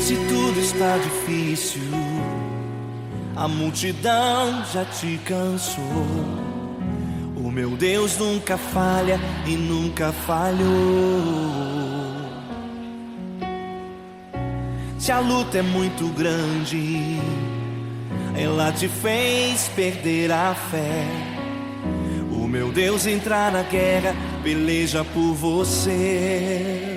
Se tudo está difícil, a multidão já te cansou. O meu Deus nunca falha e nunca falhou. Se a luta é muito grande, ela te fez perder a fé. O meu Deus entrar na guerra, peleja por você.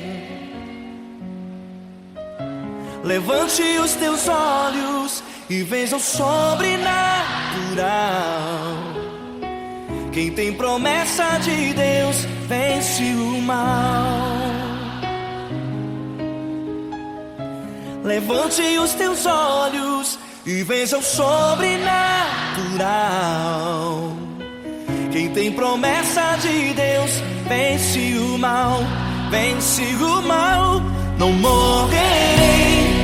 Levante os teus olhos e veja o sobrenatural. Quem tem promessa de Deus vence o mal. Levante os teus olhos e veja o sobrenatural. Quem tem promessa de Deus vence o mal, vence o mal. Não morrerei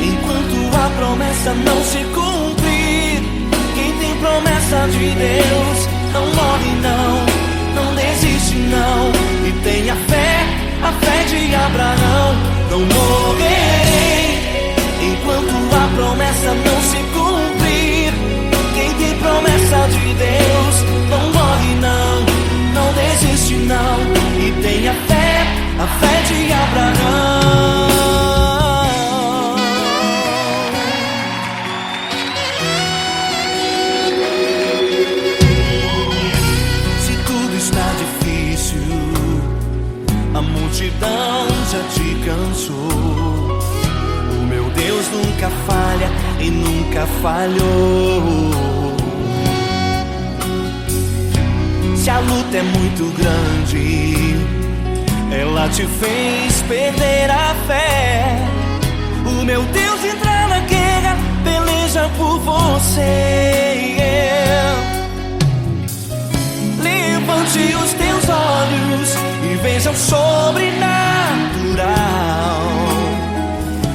enquanto a promessa não se cumprir. Quem tem promessa de Deus não morre não, não desiste não. E tenha fé, a fé de Abraão. Não morrerei enquanto a promessa não se cumprir. Quem tem promessa de Deus não morre não, não desiste não. E tenha fé, a fé de Abraão. Se tudo está difícil, a multidão já te cansou. O meu Deus nunca falha e nunca falhou. Se a luta é muito grande, ela te fez perder a fé. O meu Deus entra na guerra, peleja por você. Levante os teus olhos e veja o sobrenatural.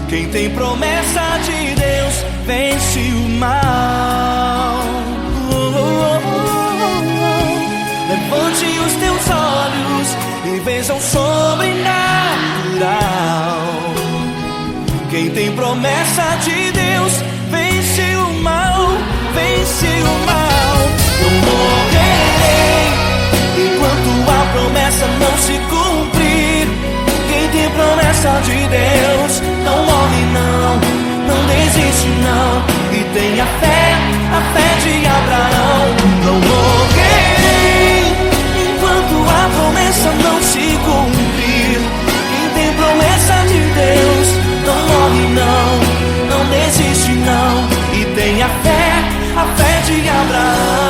Quem tem promessa de Deus vence o mal. Levante os teus olhos e veja o sobrenatural. Quem tem promessa de Deus vence o mal, vence o mal. Não morrerei enquanto a promessa não se cumprir. Quem tem promessa de Deus não morre não, não desiste não. E tenha fé, a fé de Abraão. Não morrerei enquanto a promessa não se cumprir. Quem tem promessa de Deus não morre não, não desiste não. E tenha fé, a fé de Abraão.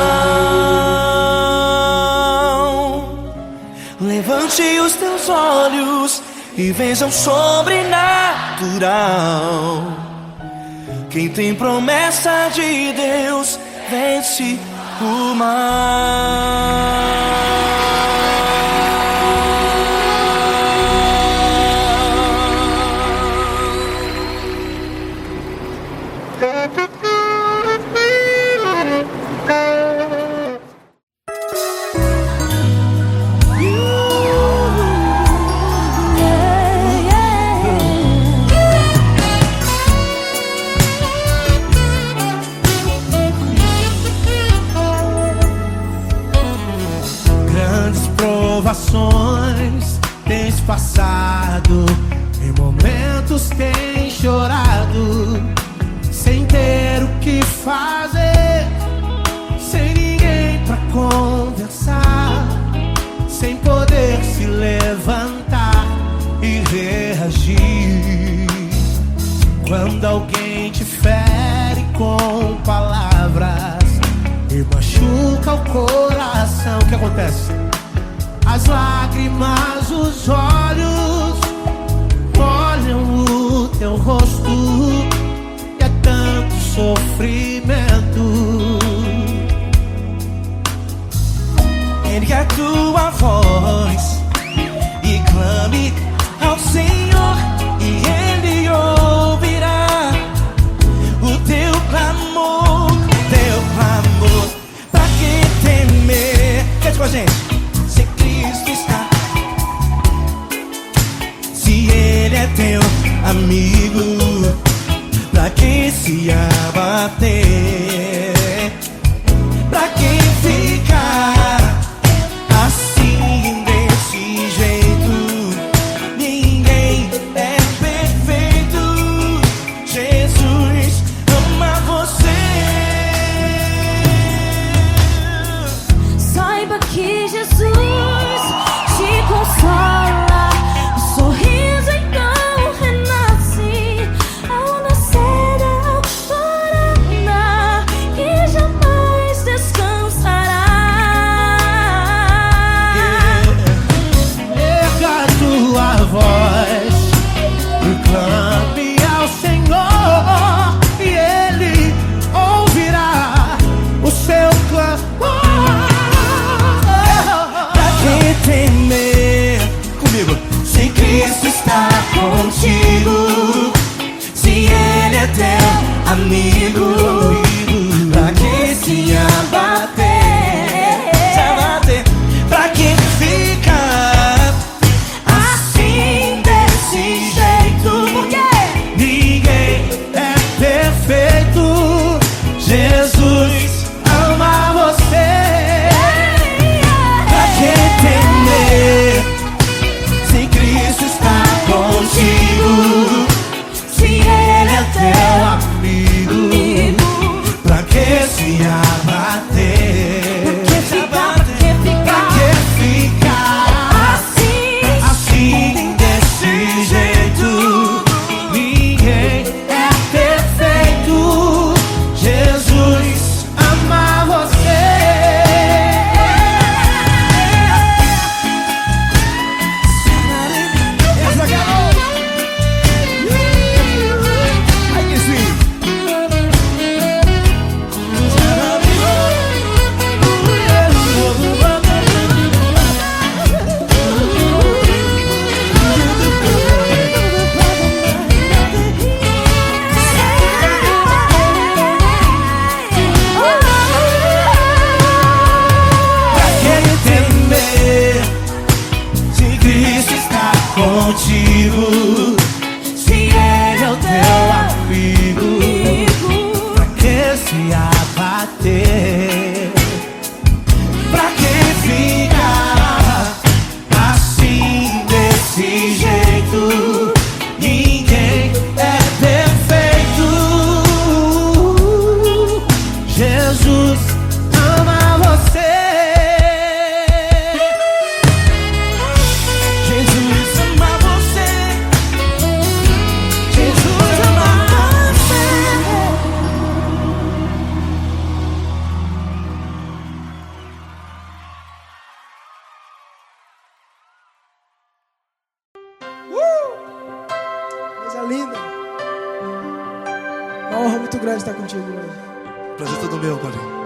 Levante os teus olhos e veja o sobrenatural. Quem tem promessa de Deus vence o mal. Provações tens passado, em momentos tens chorado, sem ter o que fazer, sem ninguém pra conversar, sem poder se levantar e reagir. Quando alguém te fere com palavras e machuca o coração, o que acontece? As lágrimas, os olhos molham o teu rosto, e é tanto sofrimento. Ergue a tua voz e clame ao Senhor, e Ele ouvirá o teu clamor, pra que temer? Cante com a gente. Se Cristo está, se Ele é teu amigo, meu amigo. Pra que se abater? Pra que ficar assim, desse jeito? Ninguém é perfeito. Jesus ama você. Jesus ama você. Jesus ama você. Coisa linda. Uma honra muito grande estar contigo hoje. Prazer todo meu, Paulinho.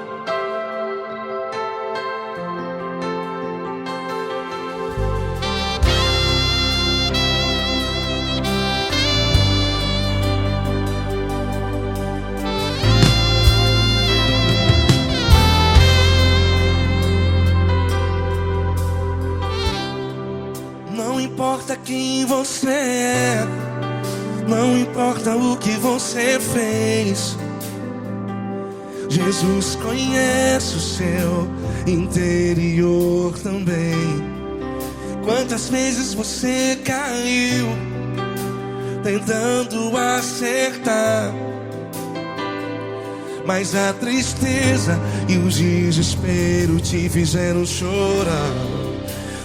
Não importa quem você é, não importa o que você fez, Jesus conhece o seu interior também. Quantas vezes você caiu tentando acertar, mas a tristeza e o desespero te fizeram chorar.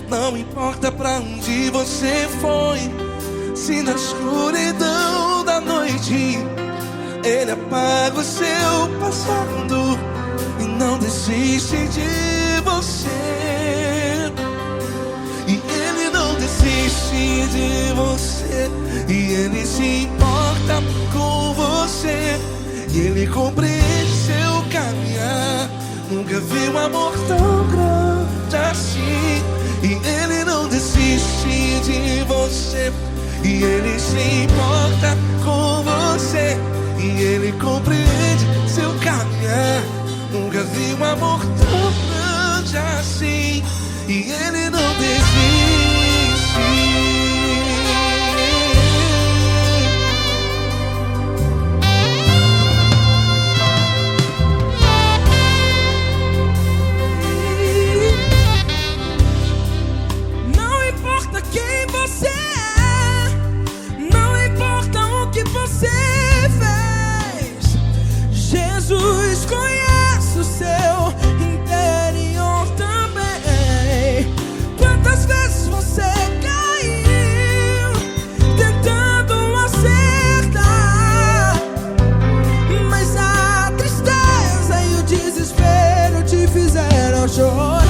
Não importa pra onde você foi, se na escuridão da noite Ele apaga o seu passado e não desiste de você. E Ele não desiste de você, e Ele se importa com você, e Ele compreende seu caminhar. Nunca vi um amor tão grande assim. E Ele não desiste de você, e Ele se importa com você, e Ele compreende seu caminhar. Nunca vi um amor tão grande assim. E Ele não desiste. Jesus conhece o seu interior também. Quantas vezes você caiu tentando acertar, mas a tristeza e o desespero te fizeram chorar.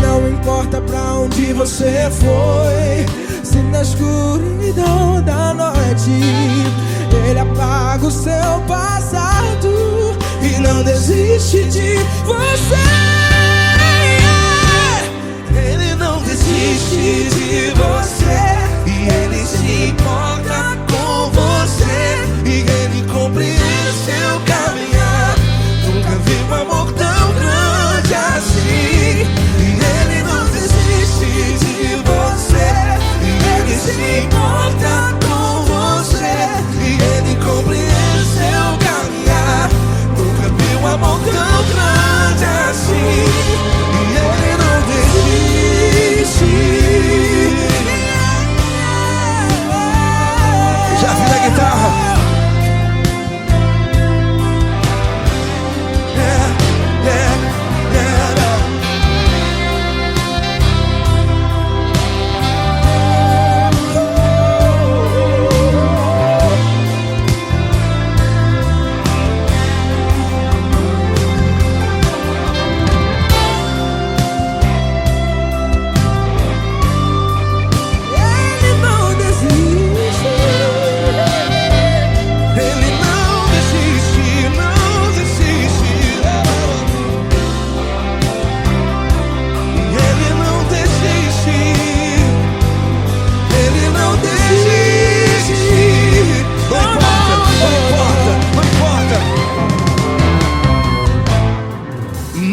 Não importa pra onde você foi, se na escuridão da noite Ele apaga o seu passado e não desiste de você. Ele não desiste de você, e Ele se importa com você, e Ele compreende seu caminhar. Nunca vi um amor tão grande assim. E Ele não desiste de você, e Ele se importa com você, e Ele compreende seu caminhar. Nunca vi um amor tão grande assim. E Ele não desiste. Já vi na guitarra.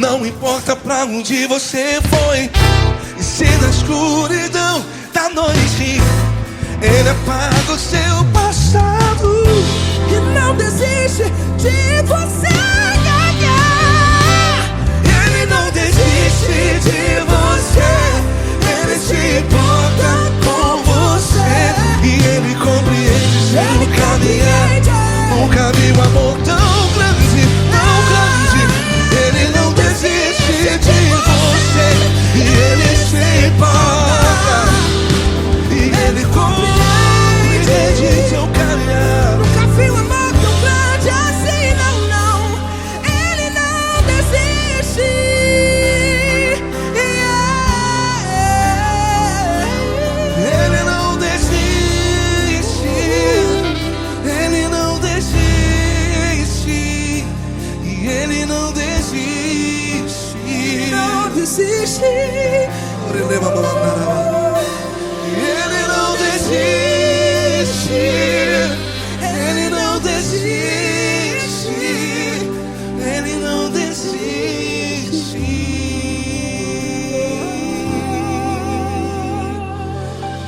Não importa pra onde você foi, e se na escuridão da noite Ele apaga o seu passado desiste. Ele não desiste. Ele não desiste. Ele não desiste.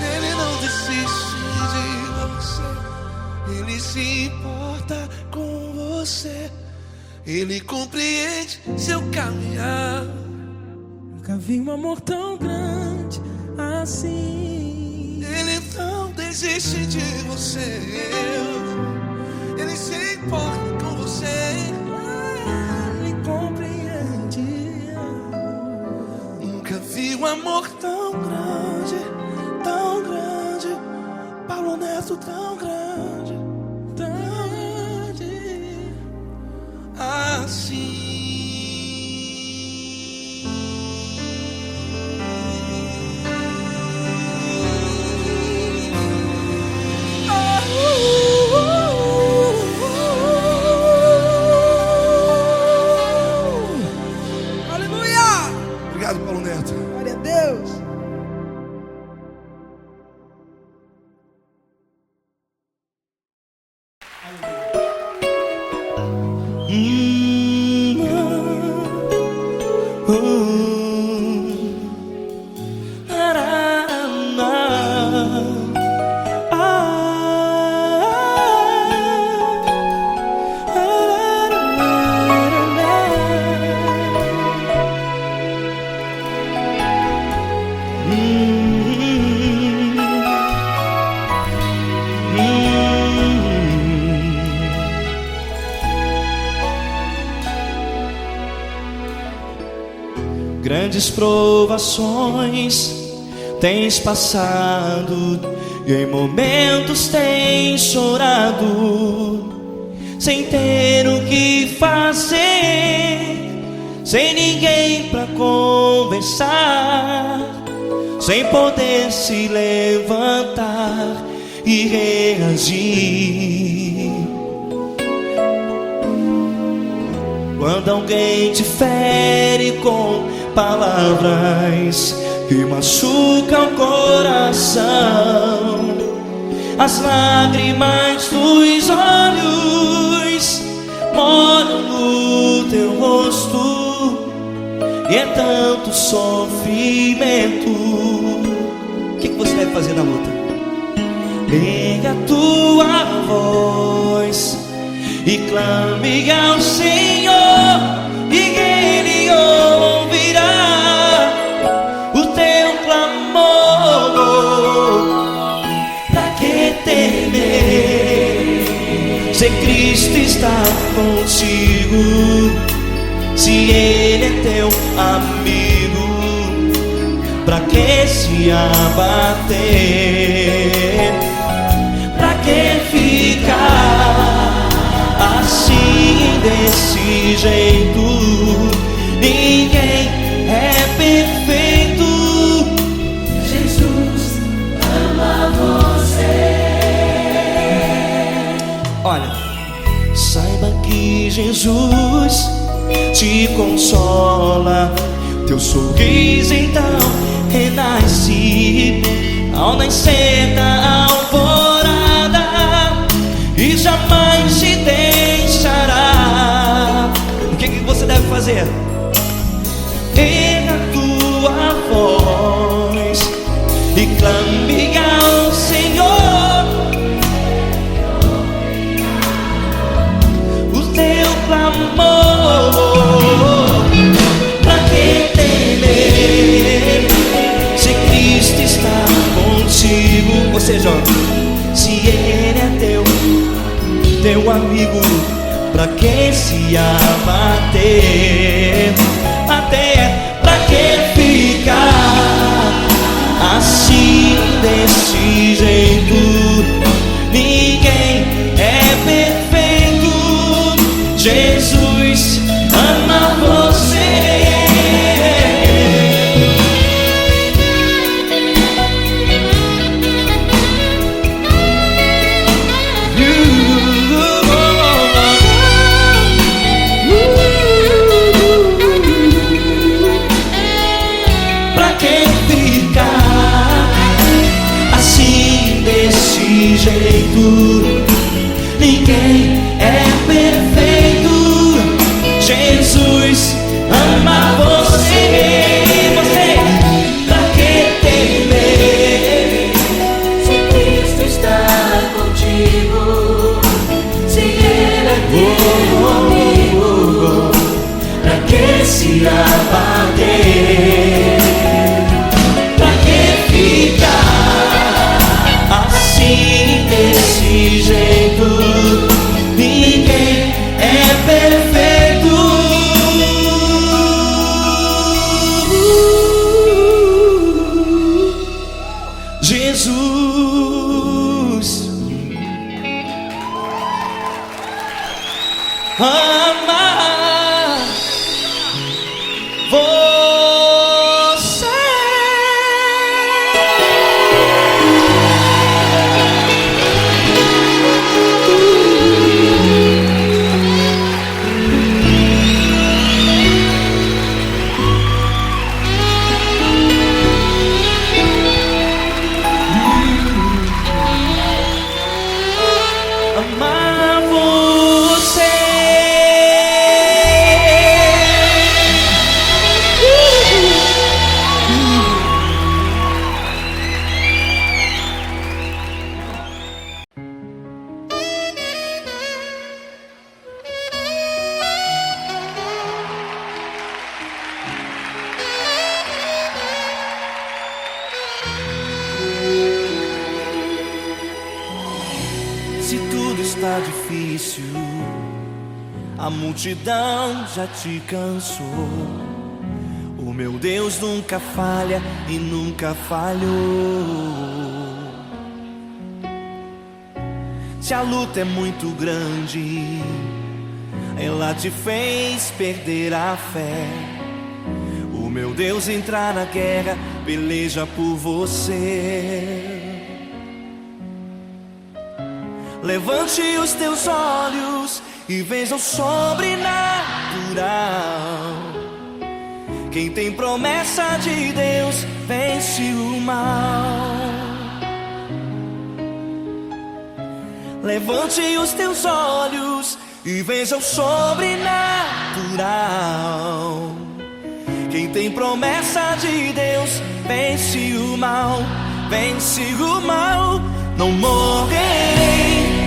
Ele não desiste de você. Ele se importa com você. Ele compreende seu caminhar. Nunca vi um amor tão grande assim. Ele não desiste de você. Ele se importa com você. Ele compreende. Nunca vi um amor tão grande, tão grande. Paulo Neto tão grande, tão grande assim. Obrigado, Paulo Neto. Glória a Deus. Grandes provações tens passado e em momentos tens chorado, sem ter o que fazer, sem ninguém pra conversar, sem poder se levantar e reagir. Quando alguém te fere com palavras que machucam o coração, as lágrimas dos olhos molham no teu rosto, e é tanto sofrimento. O que você deve fazer na luta? Erga a tua voz e clame ao Senhor, e Ele ouvirá o teu clamor. Pra que temer, se Cristo está contigo, se Ele é teu amigo? Pra que se abater? Pra que ficar assim, desse jeito? Ninguém é perfeito. Jesus ama você. Olha, saiba que Jesus te consola. Teu sorriso então renasce ao nascer da alvorada, e jamais te deixará. O que você deve fazer? Erga a tua voz e clame ao Senhor, o teu clamor. Pra que temer, se Cristo está contigo? Ou seja, se Ele é teu amigo, pra que se abater? Até pra que ficar assim, desse jeito? Ninguém é perfeito. Jesus ama você. ninguém é perfeito. Jesus ama você. Você, pra que temer? Se Cristo está contigo, se Ele é teu amigo, pra que se abater? Pra que ficar assim, desse jeito? Ninguém é perfeito. Jesus ama você. Amar você. Se tudo está difícil, a multidão já te cansou. O meu Deus nunca falha e nunca falhou. Se a luta é muito grande, ela te fez perder a fé. O meu Deus entrar na guerra, peleja por você. Levante os teus olhos e veja o sobrenatural. Quem tem promessa de Deus vence o mal. Levante os teus olhos e veja o sobrenatural. Quem tem promessa de Deus vence o mal. Vence o mal. Não morrerei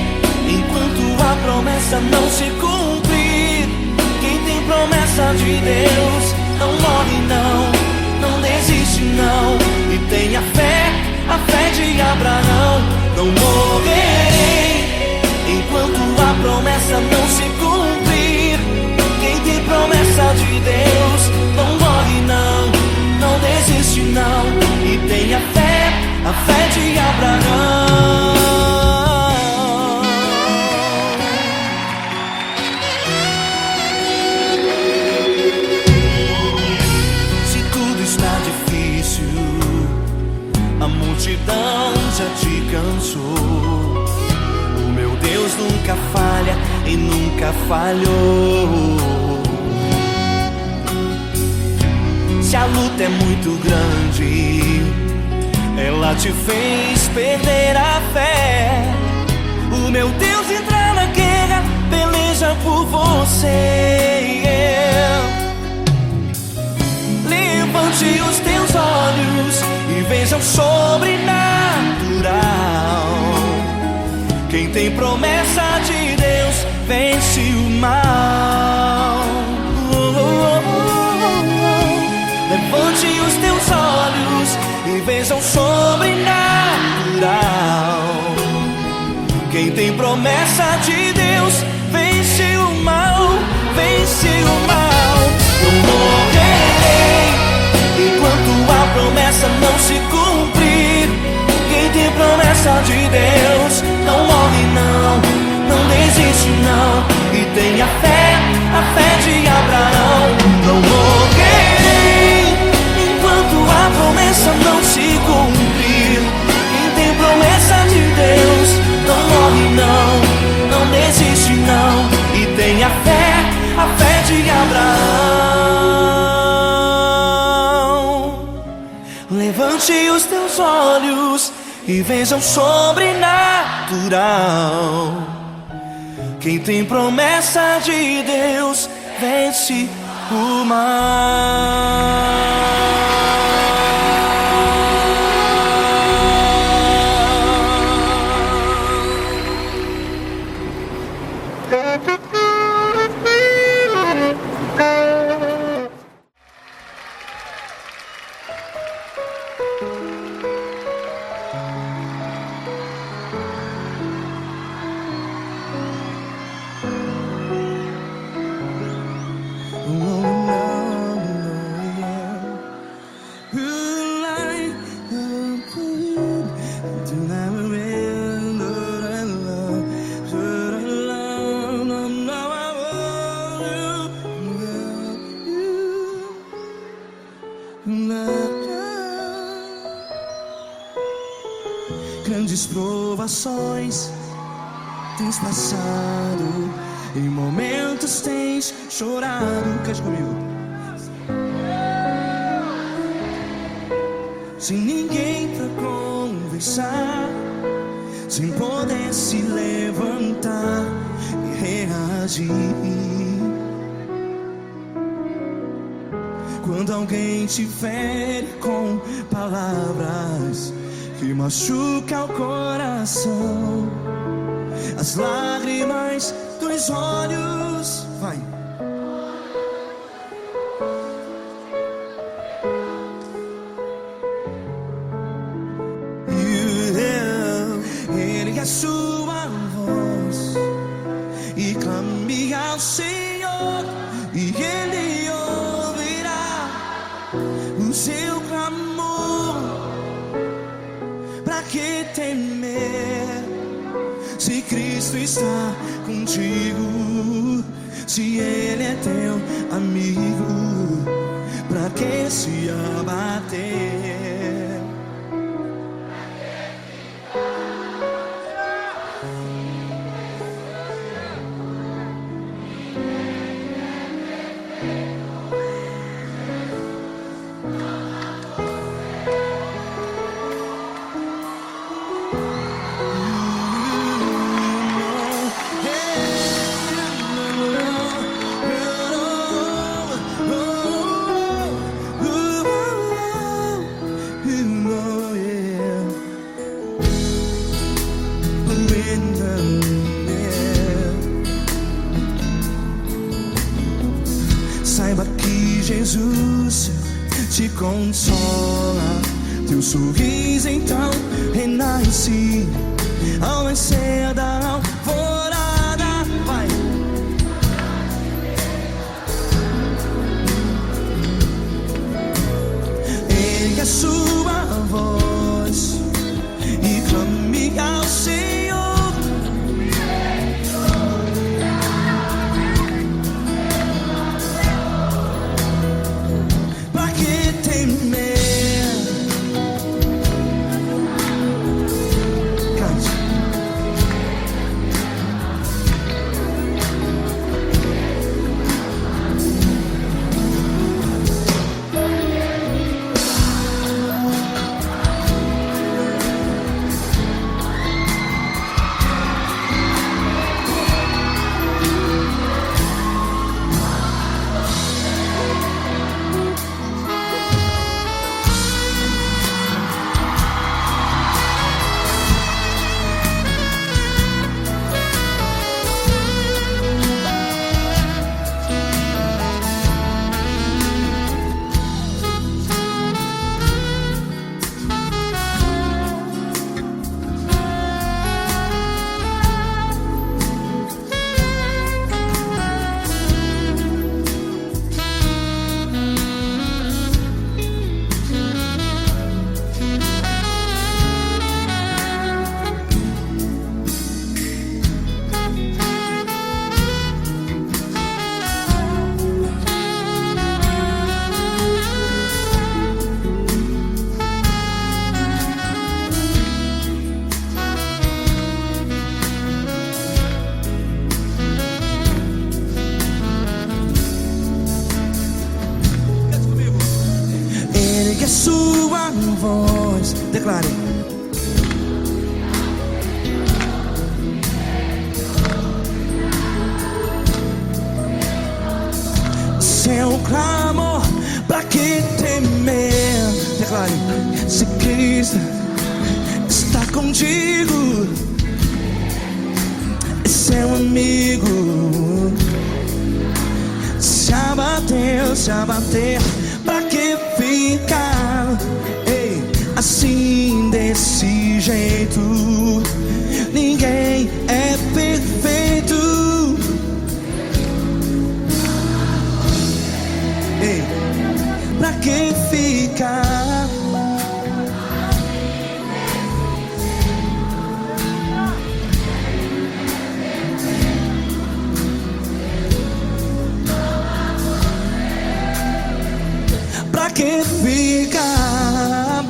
enquanto a promessa não se cumprir. Quem tem promessa de Deus não morre não, não desiste não. E tenha fé, a fé de Abraão. Não morrerei enquanto a promessa não se cumprir. Quem tem promessa de Deus não morre não, não desiste não. E tenha fé, a fé de Abraão. Se tudo está difícil, a multidão já te cansou. O meu Deus nunca falha e nunca falhou. Se a luta é muito grande, ela te fez perder a fé. O meu Deus entra na guerra, peleja por você. Levante os teus olhos e veja o sobrenatural. Quem tem promessa de Deus vence o mal. Levante os teus olhos e veja o sobrenatural. Quem tem promessa de Deus vence o mal, vence o mal. Não morrerei enquanto a promessa não se cumprir. Quem tem promessa de Deus não morre não, não desiste não. E tenha fé, a fé de Abraão. Não morrerei enquanto a promessa não se cumprir. Quem tem promessa de Deus não morre não, não desiste não. E tenha fé, a fé de Abraão. Levante os teus olhos e veja o sobrenatural. Quem tem promessa de Deus vence o mal. Grandes provações tens passado, em momentos tens chorado. Cante comigo. Sem ninguém pra conversar, sem poder se levantar e reagir. Quando alguém te fere com palavras que machuca o coração, as lágrimas dos olhos, vai. Ergue a sua voz e clame ao Senhor, e Ele ouvirá o seu clamor. Pra que temer, se Cristo está contigo? Se Ele é teu amigo, pra que se abater? Saiba que Jesus te consola, teu sorriso então renasce ao nascer da alvorada. Vai. Ergue a sua voz e clame ao Senhor. Ergue a sua voz, declare. clamor, pra que temer? Declare: se Cristo está contigo, é seu amigo. Se abater, pra que ficar? Ei, assim desse jeito, ninguém é perfeito. Ei, pra que ficar? Pra que ficar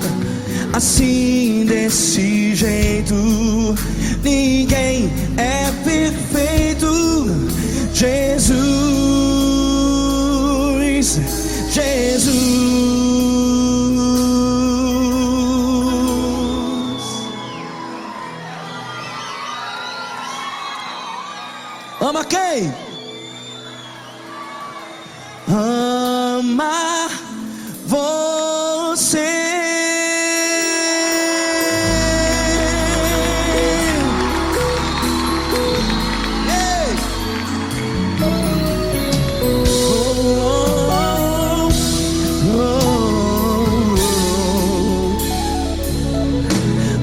assim desse jeito? Ninguém é perfeito. Jesus, Jesus. Ama quem? Ama você.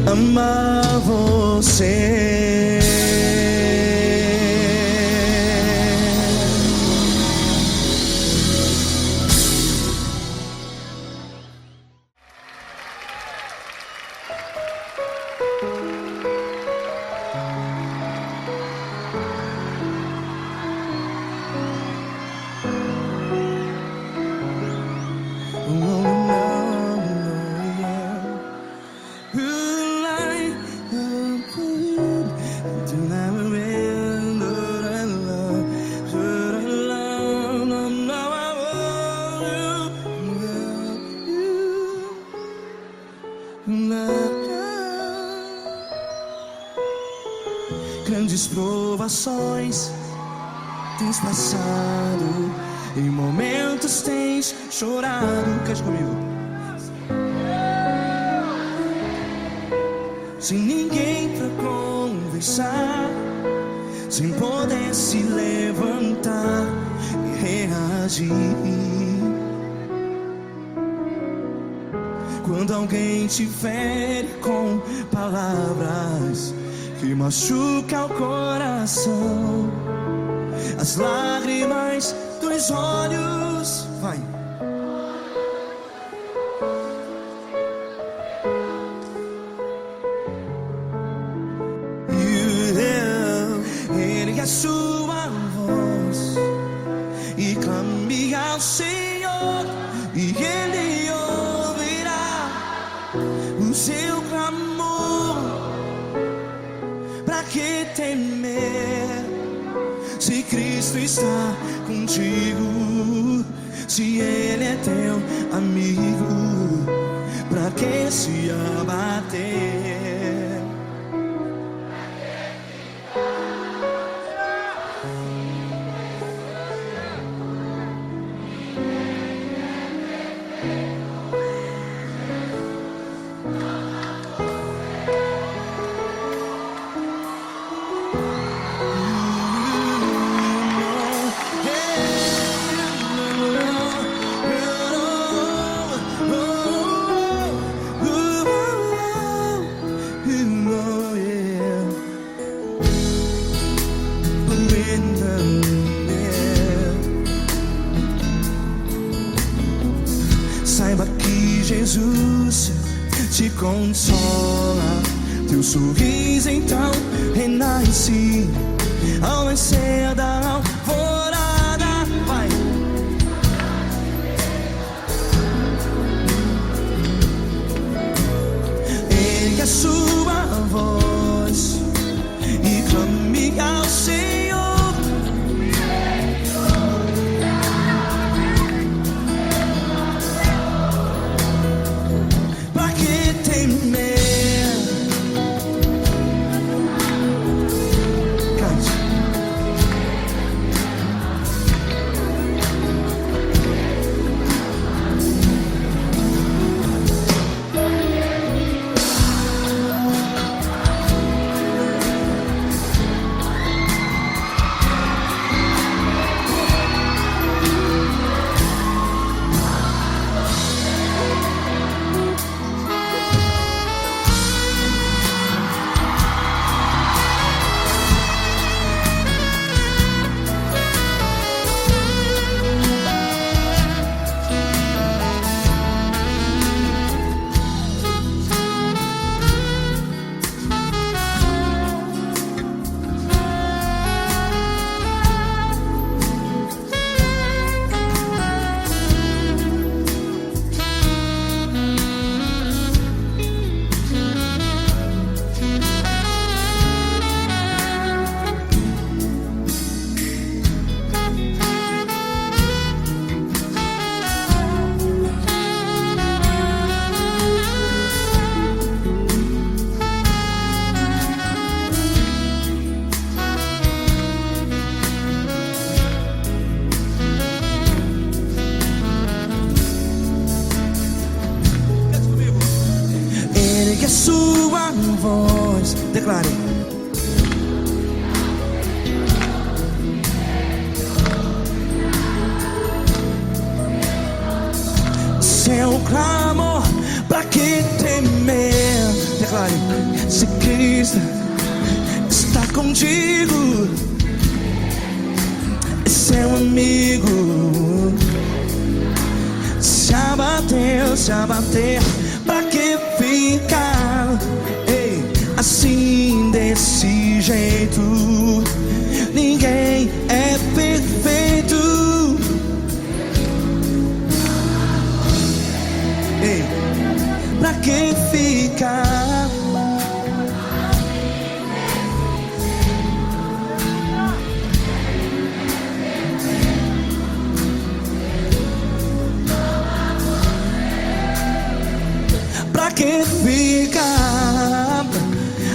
Amar você. Grandes provações tens passado, em momentos tens chorado. Cante comigo. Sem ninguém pra conversar, sem poder se levantar e reagir. Quando alguém te fere com palavras que machuca o coração, as lágrimas dos olhos, vai. Ergue a sua voz e clame ao Senhor, e Ele ouvirá o seu clamor. Pra que temer, se Cristo está contigo, se Ele é teu amigo? Pra que se abater? Saiba que Jesus te consola, teu sorriso então renasce ao nascer da alvorada. Vai. Ergue a sua voz e clame ao Senhor. voz. Declare. Seu clamor, pra que temer? Declare. Se Cristo está contigo, é seu amigo. Se abater, pra que ficar? Ei, assim desse jeito, ninguém é perfeito. Ei, pra que ficar? Pra que ficar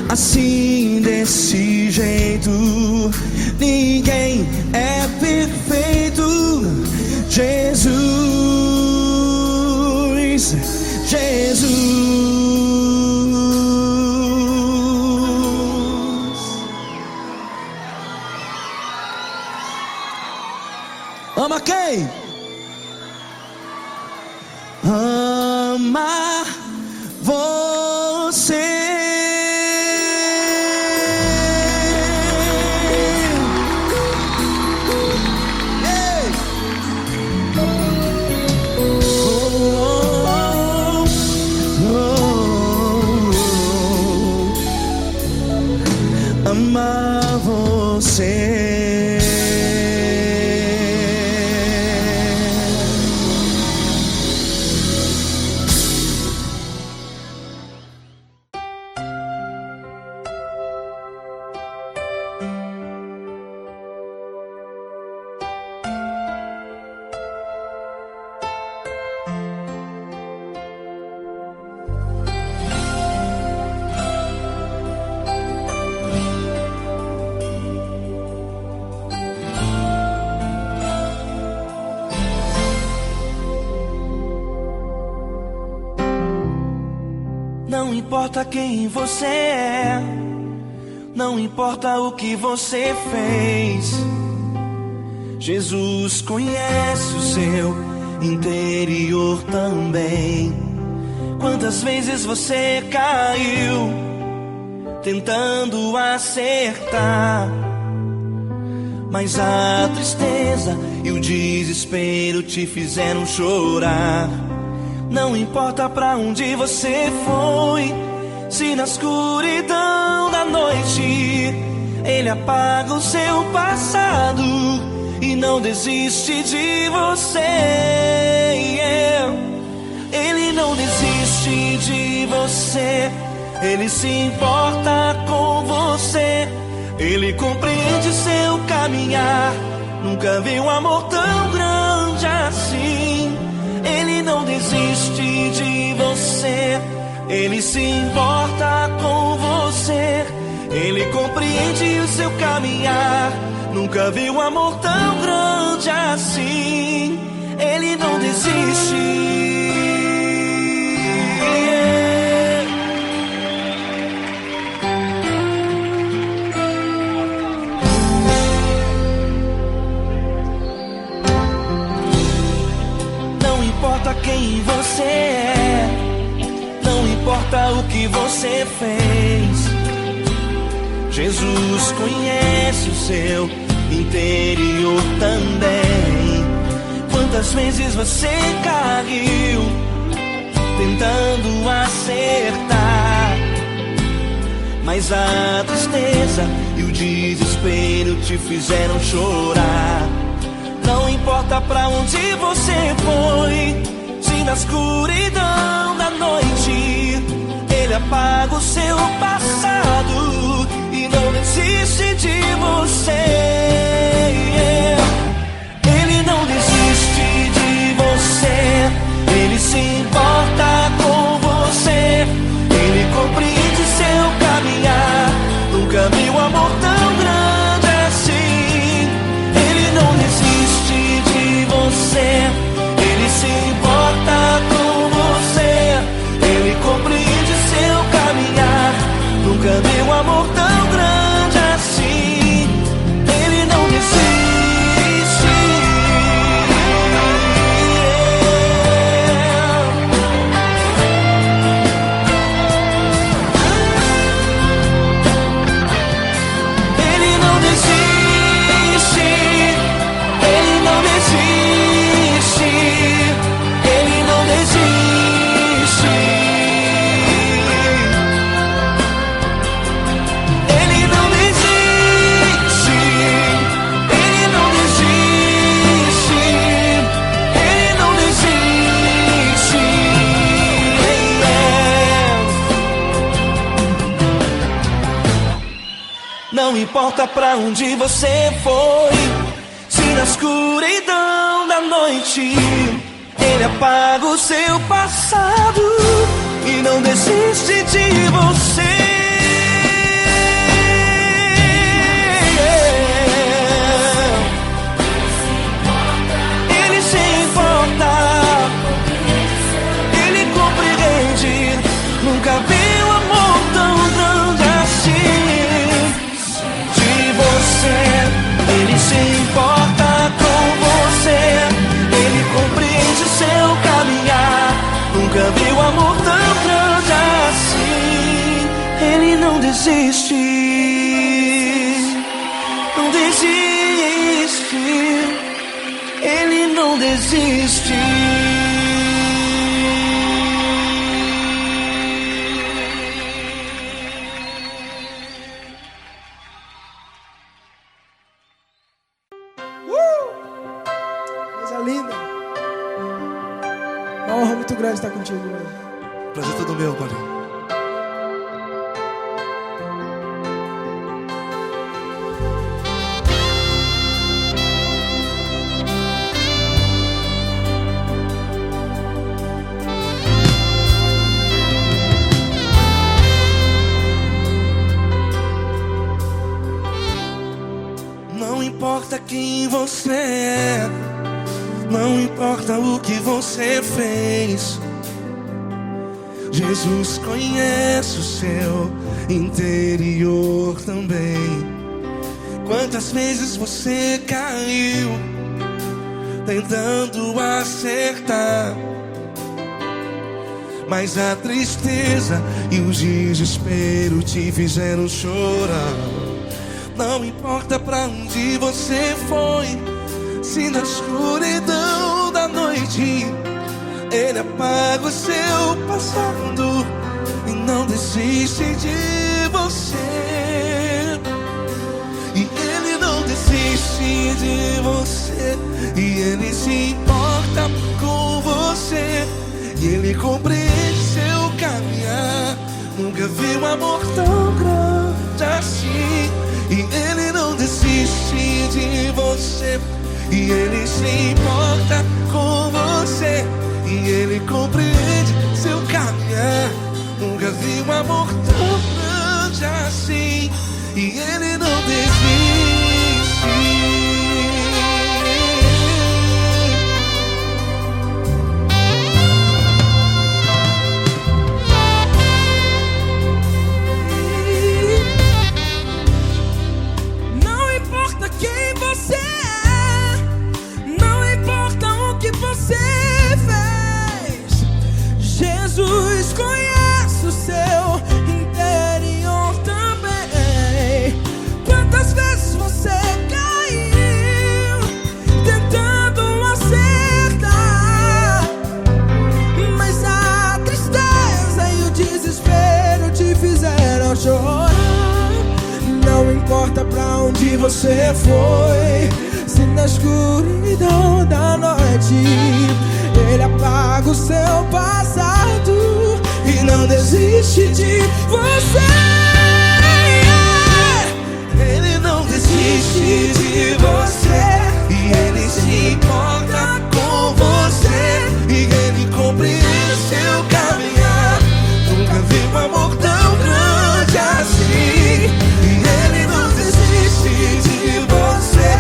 assim desse jeito? Ninguém é perfeito. Jesus, ama quem? Ama você. Ei. Ama você. Não importa quem você é, não importa o que você fez, Jesus conhece o seu interior também. Quantas vezes você caiu tentando acertar, mas a tristeza e o desespero te fizeram chorar. Não importa pra onde você foi, se na escuridão da noite Ele apaga o seu passado e não desiste de você. Ele não desiste de você, Ele se importa com você, Ele compreende seu caminhar. Nunca vi um amor tão grande assim. Ele não desiste de você, Ele se importa com você, Ele compreende o seu caminhar. Nunca vi um amor tão grande assim. Ele não desiste. Não importa quem você é, não importa o que você fez, Jesus conhece o seu interior também. Quantas vezes você caiu tentando acertar, mas a tristeza e o desespero te fizeram chorar. Não importa pra onde você foi, se na escuridão da noite Ele apaga o seu passado e não desiste de você. Ele não desiste de você, Ele se importa com você, Ele compreende seu caminhar. Nunca vi um amor tão grande assim. Ele não desiste de você, Ele se importa com você, Ele compreende seu caminhar. importa pra onde você foi, se na escuridão da noite Ele apaga o seu passado e não desiste de você. Ele se importa, Ele compreende. Nunca vi um amor tão grande assim de você. Ele se importa com você, Ele compreende o seu caminhar. Nunca vi um amor tão grande assim. Ele não desiste, não desiste. Ele não desiste. Coisa linda. Uma honra muito grande estar contigo, mano. Prazer todo meu, Padre. Não importa quem você é, não importa o que você fez, Jesus conhece o seu interior também. Quantas vezes você caiu tentando acertar, mas a tristeza e o desespero te fizeram chorar. Não importa pra onde você foi, se na escuridão da noite Ele apaga o seu passado e não desiste de você. E Ele não desiste de você, e Ele se importa com você, e Ele compreende seu caminhar. Nunca vi um amor tão grande assim. E Ele não desiste de você, e Ele se importa com você, e Ele compreende seu caminhar. Nunca vi um amor tão grande assim. E Ele não desiste. Quem você é, não importa o que você fez, Jesus conhece o seu interior também. Quantas vezes você caiu tentando acertar, mas a tristeza e o desespero te fizeram chorar. Não importa pra onde você foi, se na escuridão da noite Ele apaga o seu passado e não desiste de você. Ele não desiste de você, e Ele se importa com você, e Ele compreende seu caminhar. Nunca vi um amor tão grande assim. Ele não desiste de você,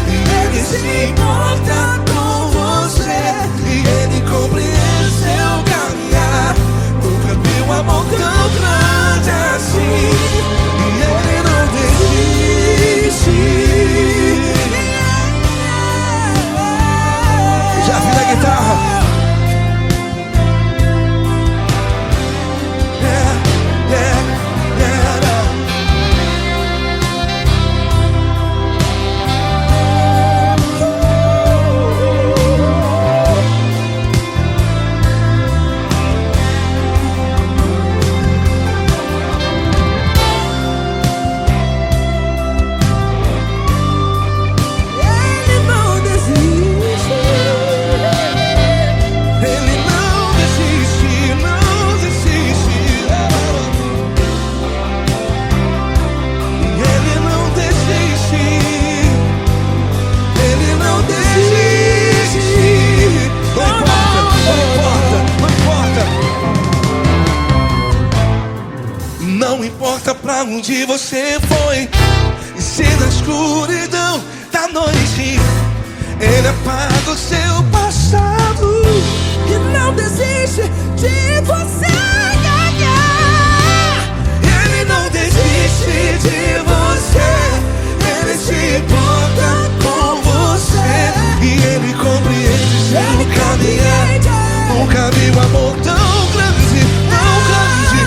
e Ele se importa com você, e Ele compreende seu caminhar. Nunca vi um amor tão grande assim. E Ele não desiste. onde você foi. E se na escuridão da noite Ele apaga o seu passado E não desiste de você. Ele não desiste de você. Ele se importa com você. E Ele compreende seu caminhar. Nunca vi um amor tão grande, tão grande.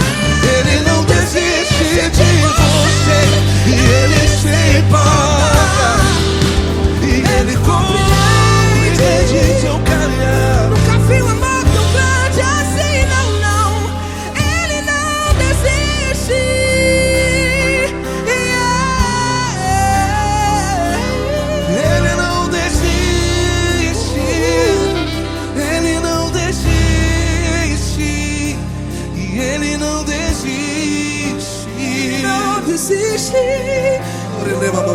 Ele não desiste de você. E Ele se importa. E Ele compreende seu caminhar. Nunca vi um amor tão grande assim, não, não. Ele não desiste. Ele não desiste. Ele não desiste. E Ele não desiste. Não desiste. Ele não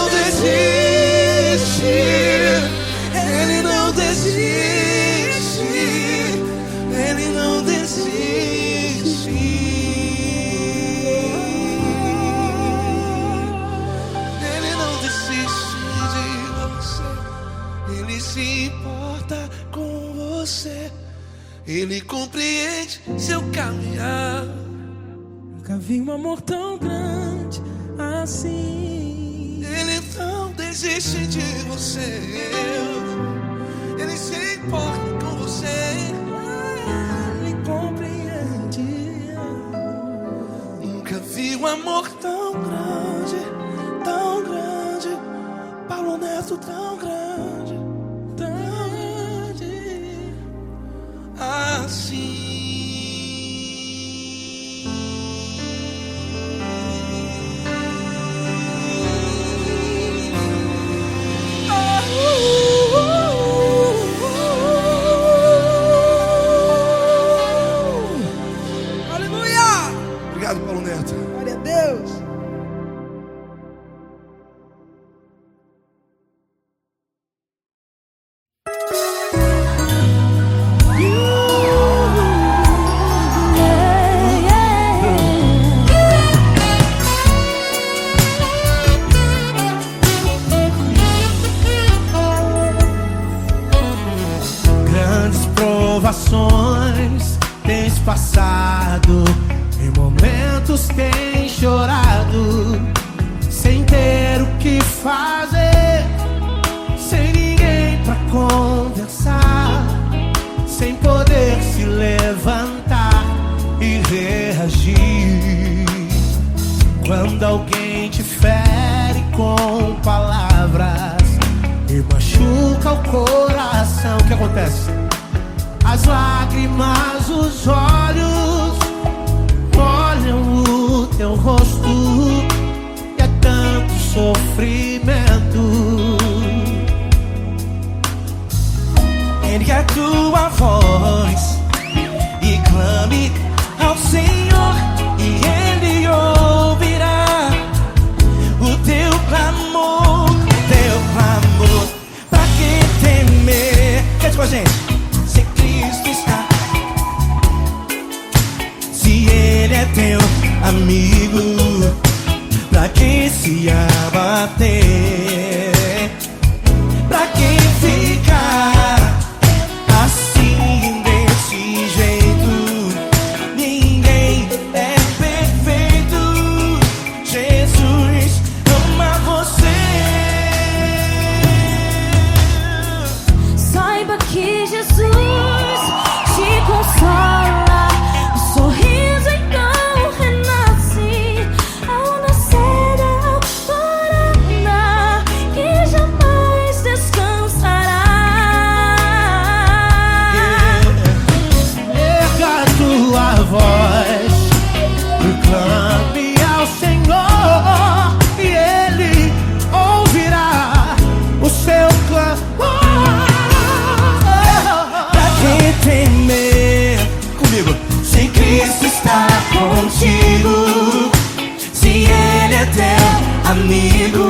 desiste. Ele não desiste. Ele não desiste. Ele não desiste de você. Ele se importa com você. Ele compreende seu caminhar. Nunca vi um amor tão grande assim. Ele não desiste de você. Ele se importa com você. Ele compreende. Nunca vi um amor tão grande, tão grande. Paulo Neto tão grande, tão grande assim. Aleluia! Obrigado, Paulo Neto. Glória a Deus. Grandes provações tens passado, em momentos tens chorado, sem ter o que fazer, sem ninguém pra conversar, sem poder se levantar e reagir. Quando alguém te fere com palavras e machuca o coração, o que acontece? As lágrimas, os olhos molham o teu rosto, e é tanto sofrimento. Ergue a tua voz e clame ao Senhor, e Ele ouvirá o teu clamor, o teu clamor. Pra que temer? Cante com a gente. Se Cristo está, se Ele é teu amigo, pra que se abater? Pra que ficar assim desse jeito? Ninguém é perfeito. Jesus ama você. Saiba que Jesus te consola. O sorriso então renasce ao nascer da alvorada, que jamais descansará. Erga a tua voz, proclame ao Senhor, e Ele ouvirá o seu clamor. Pra que temer? Comigo. Se Cristo está contigo, se Ele é teu amigo,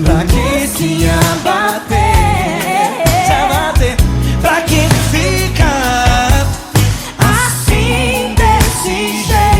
pra que se abater? Se abater. Pra que ficar assim desse jeito?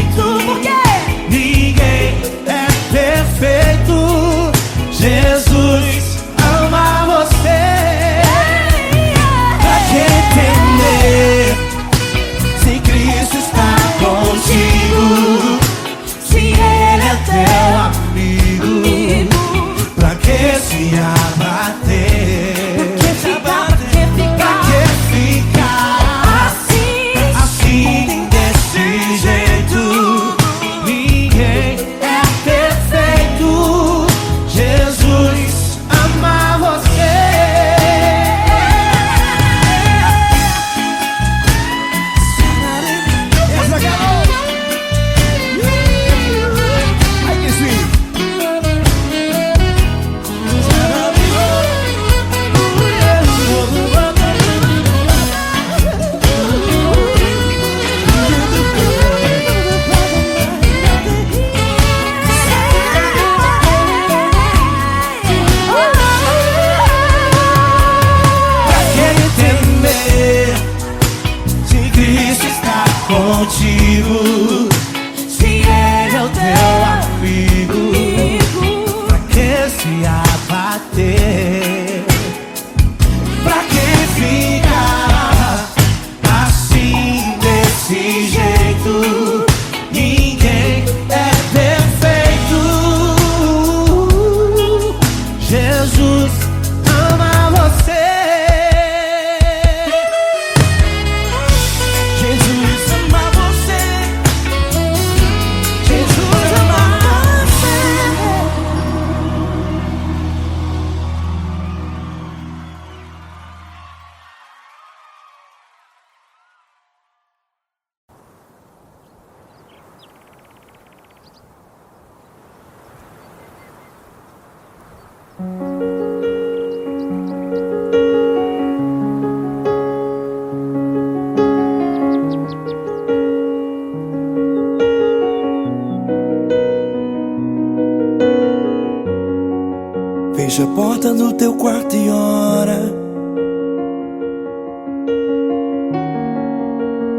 Fecha a porta do teu quarto e ora.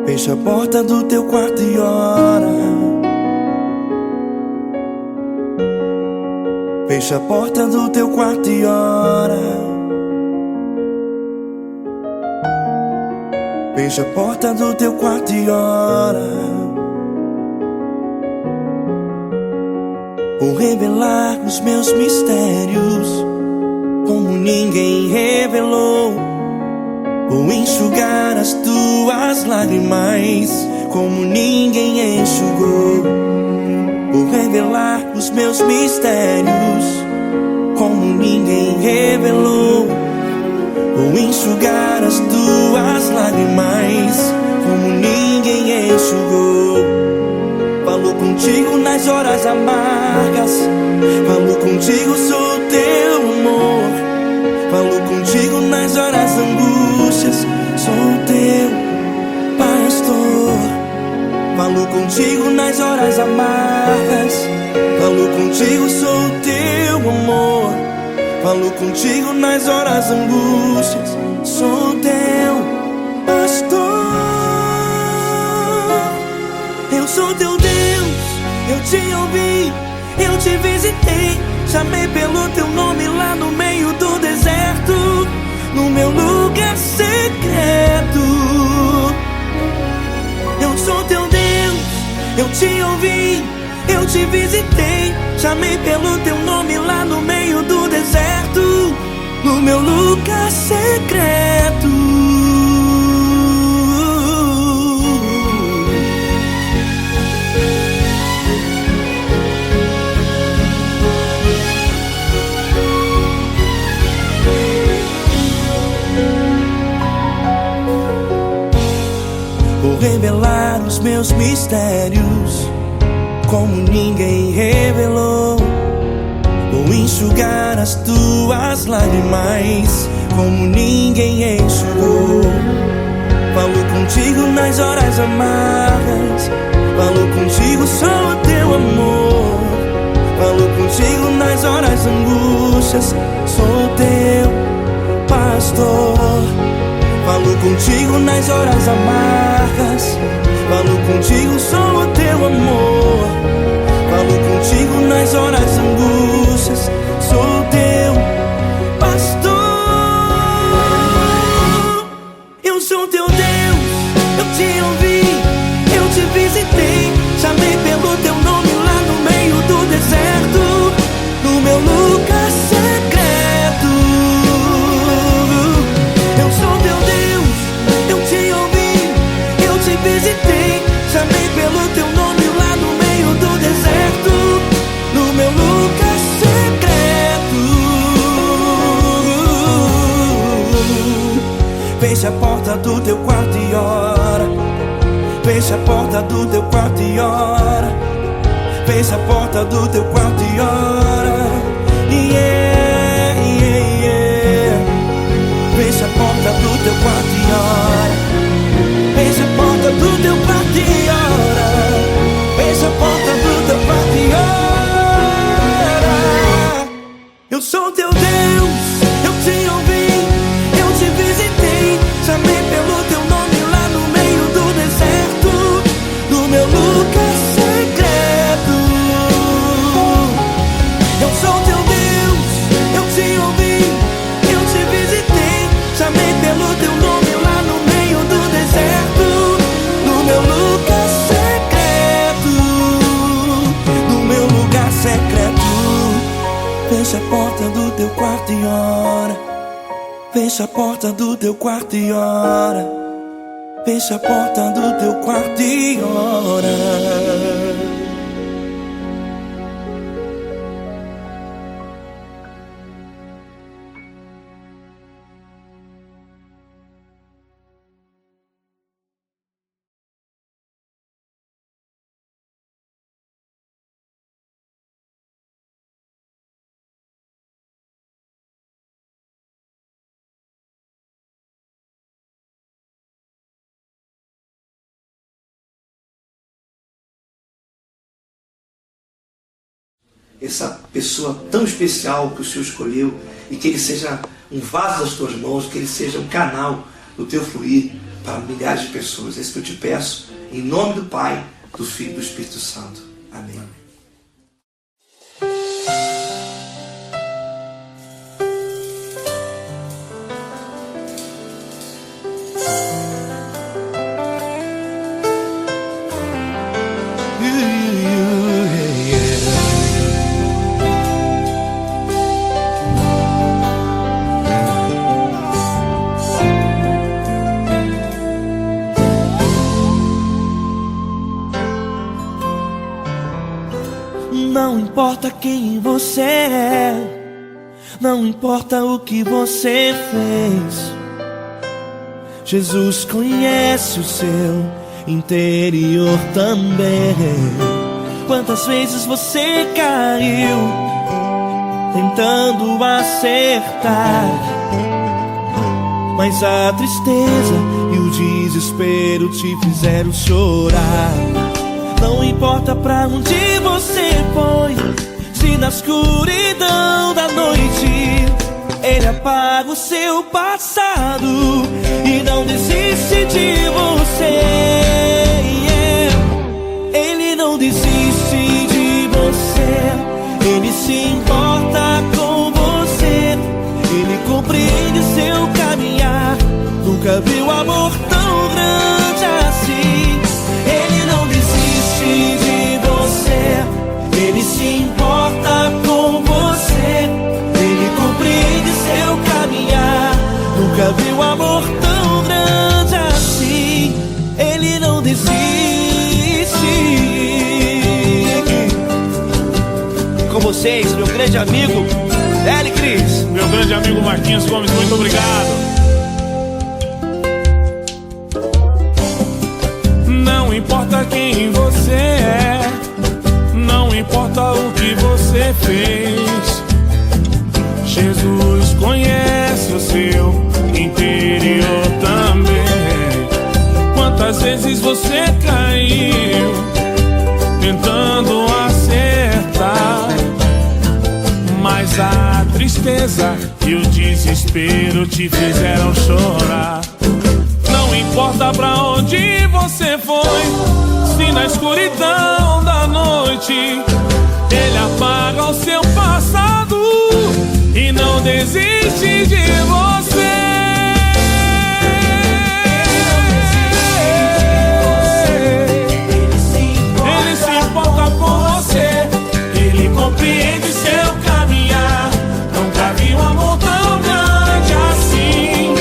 Fecha a porta do teu quarto e ora. Fecha a porta do teu quarto e ora. Fecha a porta do teu quarto e ora. Vou revelar os meus mistérios como ninguém revelou. Vou enxugar as tuas lágrimas como ninguém enxugou. Vou revelar os meus mistérios como ninguém revelou. Vou enxugar as tuas lágrimas como ninguém enxugou. Falo contigo nas horas amargas, falo contigo, sou teu amor. Falo contigo nas horas angústias, sou teu pastor. Falo contigo nas horas amargas, falo contigo, sou teu amor. Falo contigo nas horas angústias, sou teu pastor. Eu sou teu Deus, eu te ouvi, eu te visitei. Chamei pelo teu nome lá no meio do deserto, no meu lugar secreto. Eu sou teu Deus, eu te ouvi, eu te visitei. Chamei pelo teu nome lá no meio do deserto, no meu lugar secreto. Vou revelar os meus mistérios como ninguém revelou. Vou enxugar as tuas lágrimas como ninguém enxugou. Falo contigo nas horas amargas, falo contigo, sou o teu amor. Falo contigo nas horas angústias, sou teu pastor. Falo contigo nas horas amargas, falo contigo, sou o teu amor. Falo contigo nas horas angústias, sou teu pastor. Eu sou teu Deus, eu te ouvi, eu te visitei. Chamei pelo teu nome lá no meio do deserto, no meu lugar secreto. Eu sou teu Deus, eu te ouvi, eu te visitei. Chamei pelo teu nome lá no meio do deserto, no meu lugar secreto. Fecha a porta do teu quarto e ora. Fecha a porta do teu quarto e ora. Fecha a porta do teu quarto e ora. Yeah, yeah, yeah. Fecha a porta do teu quarto e ora. Fecha a porta do teu quarto e ora. Fecha a porta do teu quarto e ora. Eu sou teu Deus, eu te ouvi, eu te visitei. Chamei pelo teu nome lá no meio do deserto, no meu lugar secreto. Eu sou teu Deus, eu te ouvi, eu te visitei. Chamei pelo teu nome lá no meio do deserto, no meu lugar secreto, no meu lugar secreto. Fecha a porta do teu quarto e ora. Fecha a porta do teu quarto e ora. Fecha a porta do teu quarto e ora. essa pessoa tão especial que o Senhor escolheu, e que ele seja um vaso das tuas mãos, que ele seja um canal do teu fluir para milhares de pessoas. É isso que eu te peço, em nome do Pai, do Filho e do Espírito Santo. Amém. Não importa quem você é, não importa o que você fez, Jesus conhece o seu interior também. Quantas vezes você caiu tentando acertar, mas a tristeza e o desespero te fizeram chorar. Não importa pra onde você foi, se na escuridão da noite Ele apaga o seu passado e não desiste de você. Ele não desiste de você, Ele se importa com você, Ele compreende seu caminhar. Nunca viu amor tão grande assim. Ele não desiste de você, Ele se importa com você, Ele compreende seu caminhar. Nunca viu amor tão grande assim. Ele não desiste. Com vocês, meu grande amigo Eli Cris, meu grande amigo Marquinhos Gomes, muito obrigado. Não importa quem você é, não importa o que você fez, Jesus conhece o seu interior também. Quantas vezes você caiu tentando acertar, mas a tristeza e o desespero te fizeram chorar. Não importa pra onde você foi, se na escuridão da noite Ele apaga o seu passado e não desiste de você. Ele se importa com você, Ele compreende seu caminhar. Nunca vi um amor tão grande assim.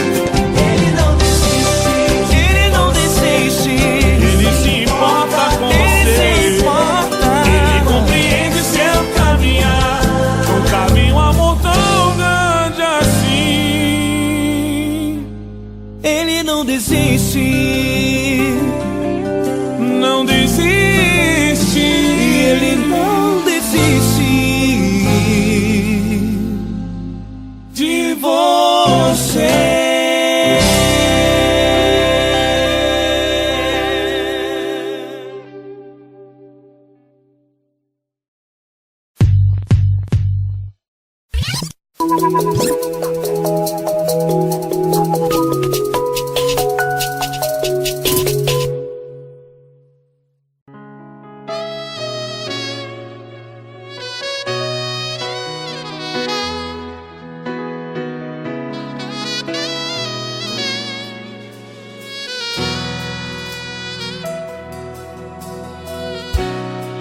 Ele não desiste, Ele não desiste, Ele se importa com você, Ele compreende seu caminhar. Nunca vi um amor tão grande assim. Ele não desiste, Não desiste, Ele não desiste de você.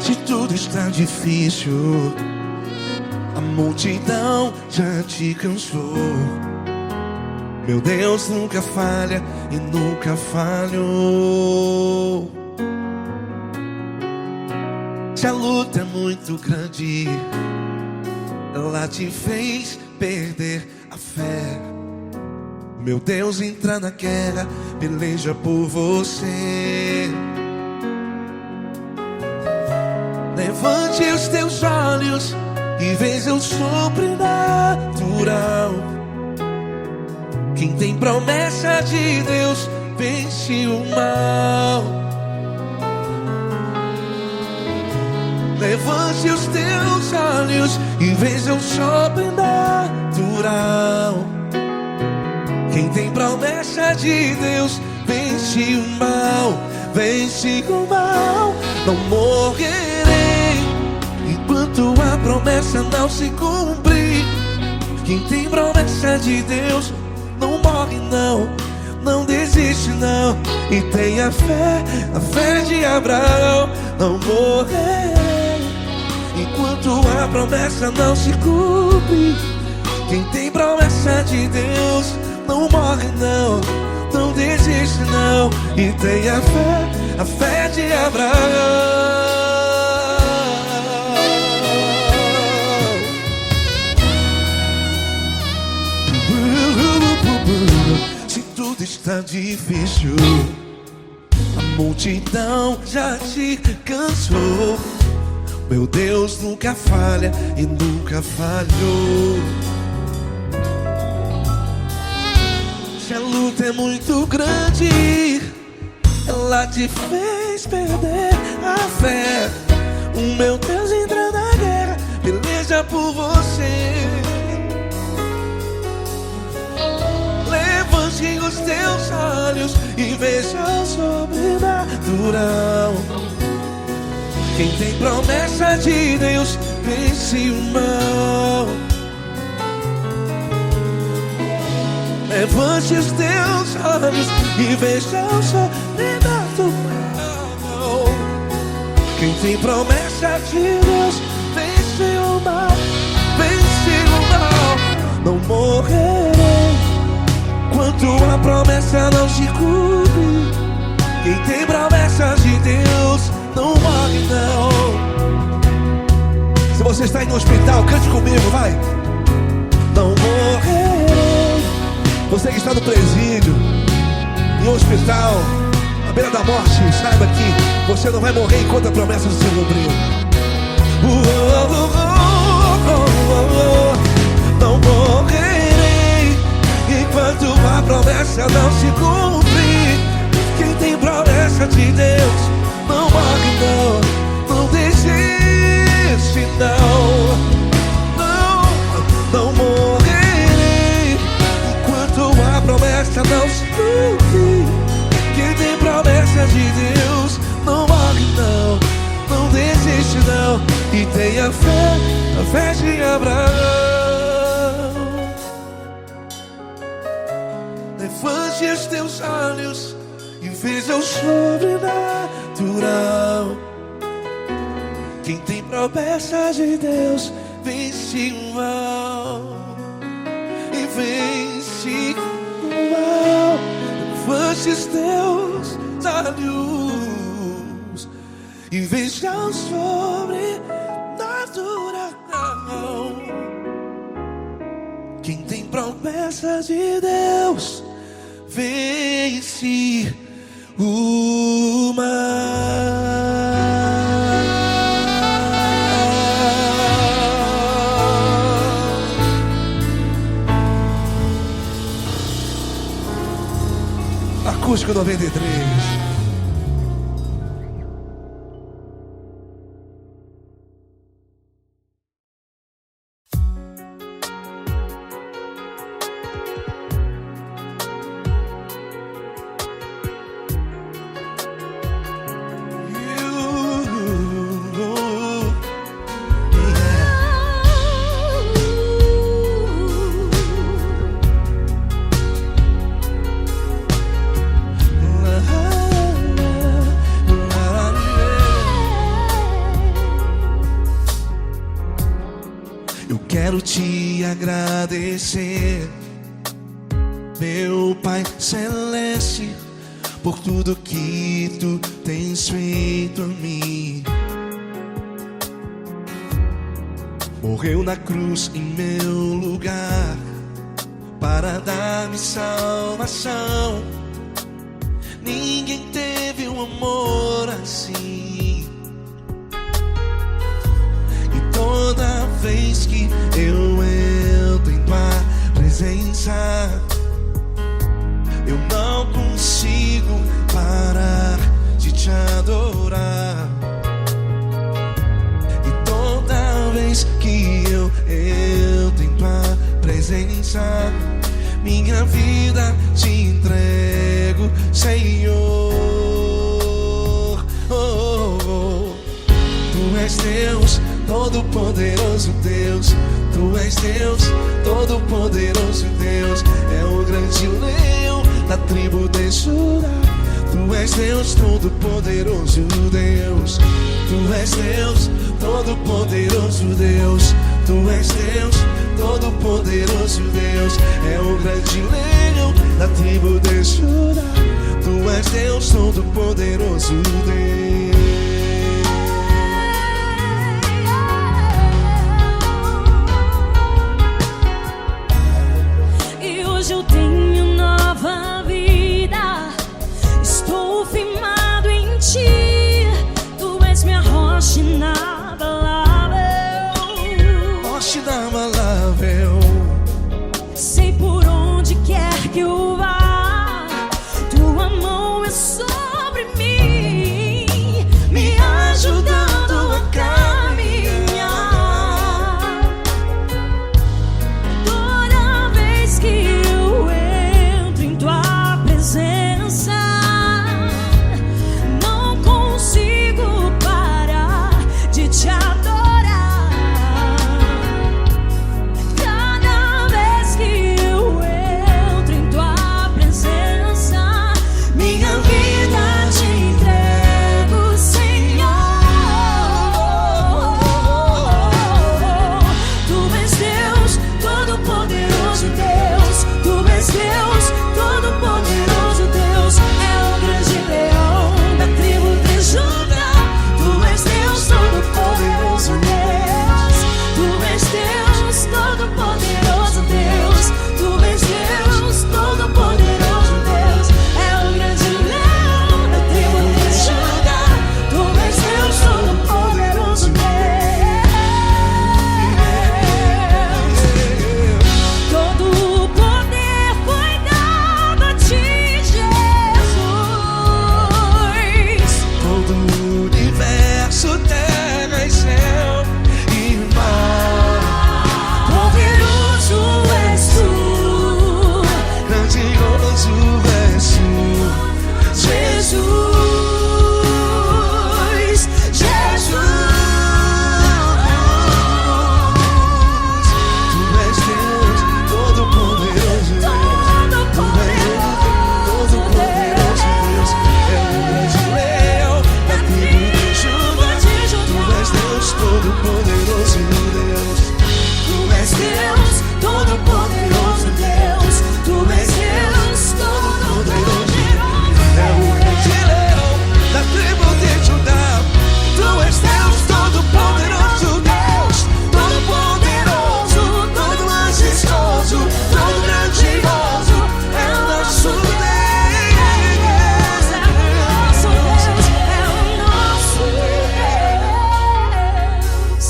Se tudo está difícil, a multidão já te cansou. Meu Deus nunca falha e nunca falhou. Se a luta é muito grande, ela te fez perder a fé. Meu Deus entra na guerra, peleja por você. Levante os teus olhos e veja o sobrenatural. Quem tem promessa de Deus vence o mal. Levante os teus olhos e veja o sobrenatural. Quem tem promessa de Deus vence o mal, vence o mal. Não morrerei enquanto a promessa não se cumprir. Quem tem promessa de Deus não morre não, não desiste não. E tenha fé, a fé de Abraão. Não morrerei enquanto a promessa não se cumpre. Quem tem promessa de Deus não morre não, não desiste não. E tenha fé, a fé de Abraão. Se tudo está difícil, a multidão já te cansou, meu Deus nunca falha e nunca falhou. Se a luta é muito grande, ela te fez perder a fé. O meu Deus entra na guerra, peleja por você. Levante os teus olhos e veja o sobrenatural. Quem tem promessa de Deus vence o mal. Levante os teus olhos e veja o sobrenatural. Quem tem promessa de Deus vence o mal, vence o mal. Não morrerei enquanto a promessa não se cumpre. Quem tem promessa de Deus não morre não. Se você está aí no hospital, cante comigo, vai. Não morrerei. Você que está no presídio, em um hospital, à beira da morte, saiba que você não vai morrer enquanto a promessa não se cumpriu. Não morrerei enquanto a promessa não se cumprir. Quem tem promessa de Deus não morre não, não desiste não. Não morrerei enquanto a promessa não se cumprir. Quem tem promessa de Deus não morre não, não desiste não. E tenha fé, a fé de Abraão. Levante os teus olhos e veja o sobrenatural. Quem tem promessa de Deus vence o mal, e vence o mal. Levante os teus olhos e veja o sobrenatural. Quem tem promessa de Deus vence o mal. Acústico 93. Quero te agradecer, meu Pai Celeste, por tudo que tu tens feito a mim. Morreu na cruz em meu lugar para dar-me salvação. Ninguém teve um amor assim. E toda vez que eu entro em tua presença, eu não consigo parar de te adorar. vez que eu entro em tua presença, minha vida te entrego, Senhor. Oh, oh, oh. Tu és Deus, todo-poderoso Deus. Tu és Deus, todo-poderoso Deus. É o grande leão da tribo de Judá. Tu és Deus, todo-poderoso Deus. Tu és Deus, todo-poderoso Deus. Tu és Deus, todo-poderoso Deus. É o grande leão da tribo de Judá. Tu és Deus, todo-poderoso Deus. E hoje eu tenho nova vida. Estou firmado em ti. Tu és minha rocha inabalável. Rocha inabalável. Sei por onde quer que eu vá, tua mão é sobre mim, me ajudando a caminhar. Toda vez que eu entro em tua presença, não consigo parar de te adorar. Cada vez que eu entro em tua presença, minha vida te entrego, Senhor. Tu és Deus, todo-poderoso Deus. Tu és Deus, todo-poderoso Deus. É o grande leão da tribo de Judá. Tu és Deus, todo-poderoso Deus. Tu és Deus, todo-poderoso Deus. Tu és Deus, todo-poderoso Deus. É o grande leão da tribo de Judá. Tu és Deus, todo-poderoso Deus. Todo o poder foi dado a ti, Jesus. Todo o universo, terra e céu e mar. Poderoso és tu, Grandioso és tu, Jesus, Jesus. Tu és Deus, todo-poderoso Deus. Tu és Deus, todo-poderoso Deus. É o grande leão da tribo de Judá. Tu és Deus, todo-poderoso Deus. Tu és Deus, todo-poderoso Deus. Tu és Deus, todo-poderoso. É o grande leão da tribo de Judá. Tu és Deus, todo-poderoso Deus. Todo-poderoso, todo majestoso, todo grandioso. É o nosso Deus. É o nosso Deus, é o nosso Deus.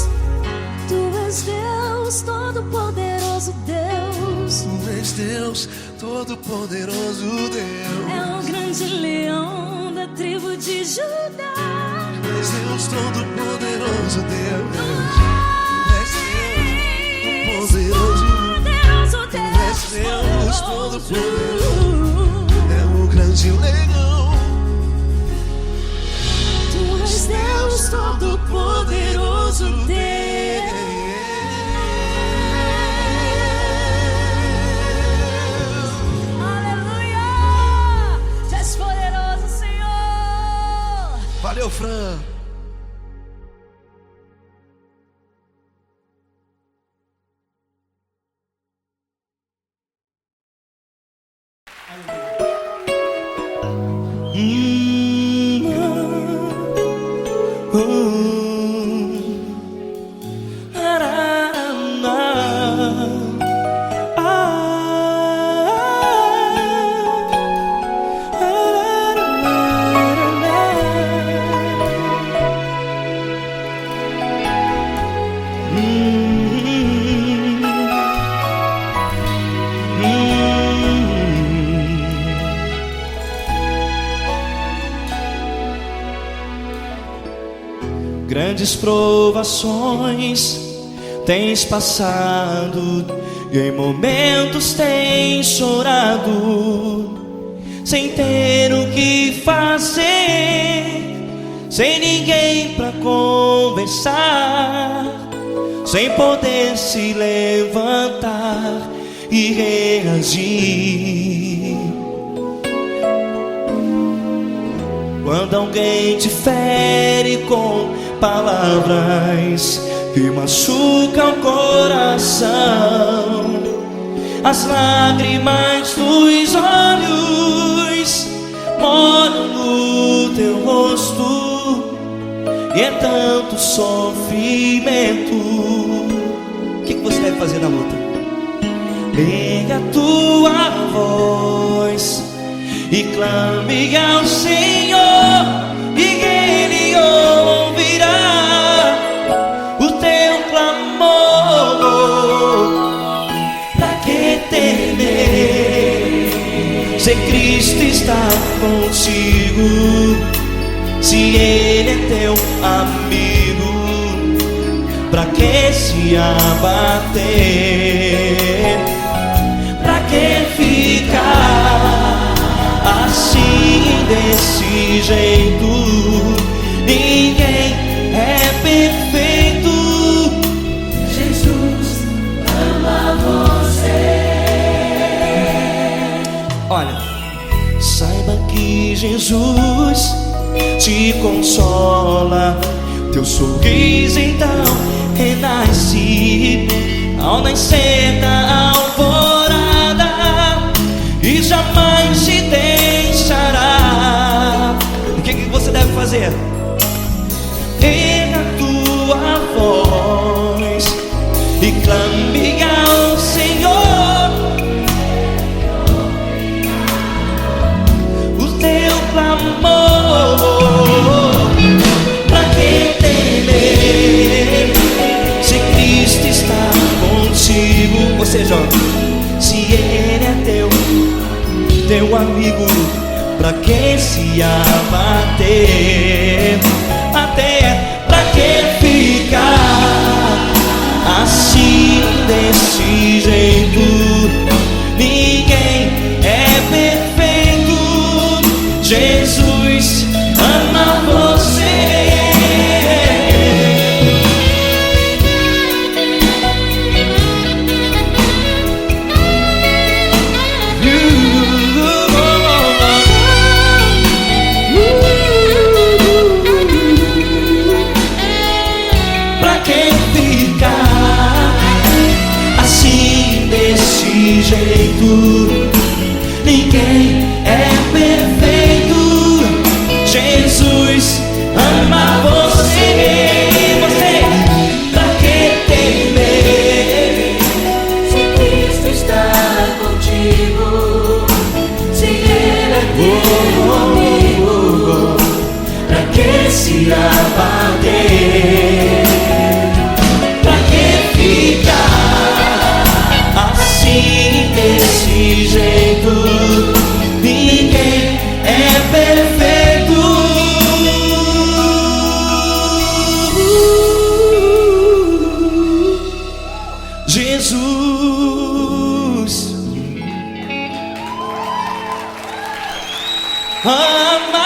Tu és Deus, todo-poderoso Deus. Tu és Deus, todo-poderoso Deus. É o grande leão da tribo de Judá. Tu és Deus, todo-poderoso Deus. Tu és Deus, poderoso. Poderoso Tu és Deus, Deus. todo-poderoso. É o grande leão. Tu és Deus, todo-poderoso Deus. Aleluia! Tu és poderoso, Senhor. Valeu, Fran. Grandes provações tens passado e em momentos tens chorado, sem ter o que fazer, sem ninguém pra conversar, sem poder se levantar e reagir. Quando alguém te fere com palavras que machucam o coração, as lágrimas dos olhos moram no teu rosto, e é tanto sofrimento. O que você deve fazer na luta? Pega a tua voz e clame ao Senhor, e Ele ouvirá o teu clamor. Pra que temer, se Cristo está contigo, se Ele é teu amigo? Pra que se abater? Pra que ficar assim, desse jeito? Ninguém é perfeito. Jesus ama você. Olha, saiba que Jesus te consola, teu sorriso então renasce ao nascer da alvorada, e jamais te deixará. O que você deve fazer? Erga a tua voz e clame ao Senhor, o teu clamor. Pra que temer, se Cristo está contigo? Ou seja, se Ele é teu amigo, pra que se abater? Até pra que ficar assim, desse jeito? Ninguém é perfeito. Jesus ama você. Jeito, ninguém é perfeito. Jesus ama você. Você, pra que temer, Se Cristo está contigo, se Ele é teu amigo, pra que se abater? Pra que ficar assim, desse jeito? Ninguém é perfeito. Jesus ama